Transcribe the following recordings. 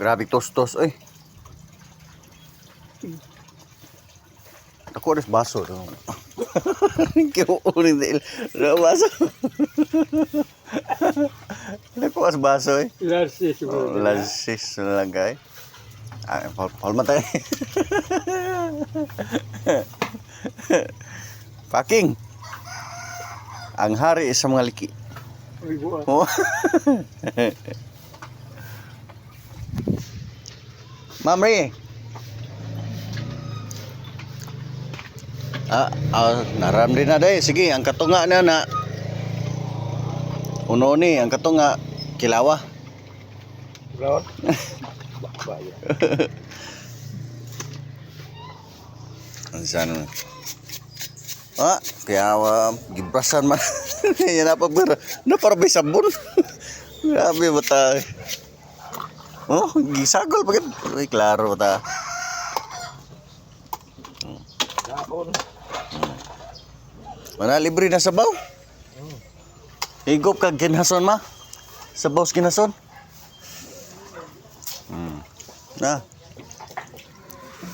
Grabe tostos, oy. Ako rin baso. Kiuunin dahil na baso. Ako as baso, eh. Larsis. Lasis na lang, guys. Palma tayo. Paking. Ang hari sa mga liki. Uy, buwan. Oh. Mamri. Naram din na day. Sige, ang katunga na. Uno ni, ang katunga kilawa. Ron? Bakbaya. Ang sana. Kaya gibrasan man. Yan na para sabon. Grabe ba tayo? Oh, gisagol pa. Uy, klaro ta. Kapon. Mana libre na sabaw? Higop ka ginason ma? Sabaw sa ginason? Na.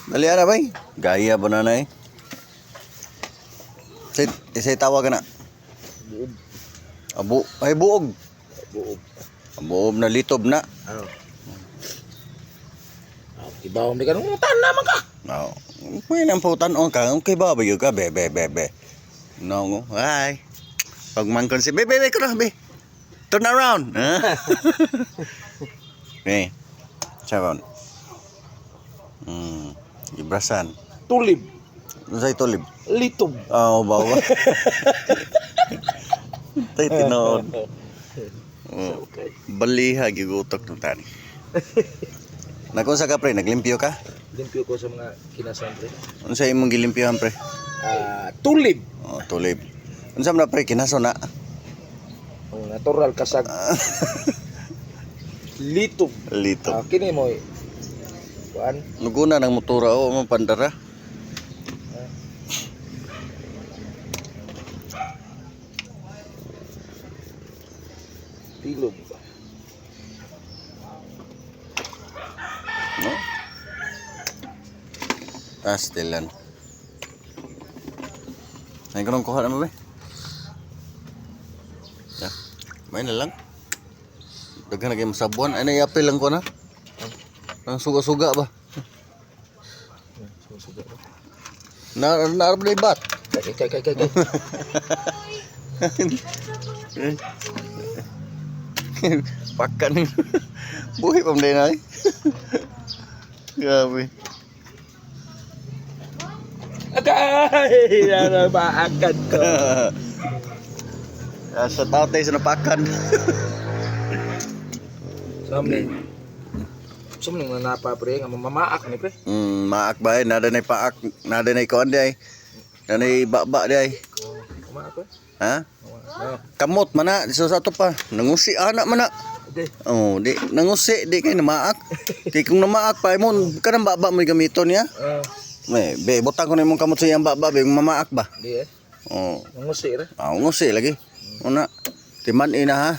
Dali na bay. Gaya ba na eh? Isay tawa ka na. Buog. Ay buog. Buog. Buog na litob na. Ano? Ibaw mo ka nung mutan naman ka. No. May nang putan on ka. Okay ba yun ka? Be. No. Ay. Pag mangkon si be ko na be. Turn around. Be. Chabon. Ibrasan. Tulib. Say tulib. Litob. Oh, bawa. Tay tinood. Baliha gigutok ng tani. Nakunsa ka pre, naglimpyo ka? Limpyo ko sa mga kinasan pre. Ano sa imong gilimpyohan pre? Tulib. Oh, tulib. Ano sa mga pre, kinaso na? Ang natural kasag. Litob. Lito. Kini mo kuan. Nuguna ng motora o mga pandara. Tilog. No? Stilan. Ay ko nang kuha na mo ba? Ya. May na lang. Daghan na kayo masabuan. Ay naiapil lang ko na. Ang suga-suga ba? Suga. Naarap na ibat. Kay. Pakan. Buhay pa din ay. Grabe. Agay! Ano ba akad ko? Sa tao tayo sa napakan. Sumling nanapa pre, nga mamaak ni pre. Maak ba eh? Nada na paak. Nada na ikuan di ay. Nada na baba di ay. Mamaak pre? Ha? Kamot mana. So sa to pa. Nangusi anak mana. Oh, di nangusi di kay namaak. Kay kung namaak pa mo kanang baba mo gamiton niya. May be butang ko na imong kamot sa iyang baba be mamaak ba? Di eh. Oh. Ngusi ra. Ngusi lagi. Una. Timan ina ha.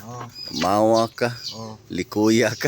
Mawa ka. Likuya ka.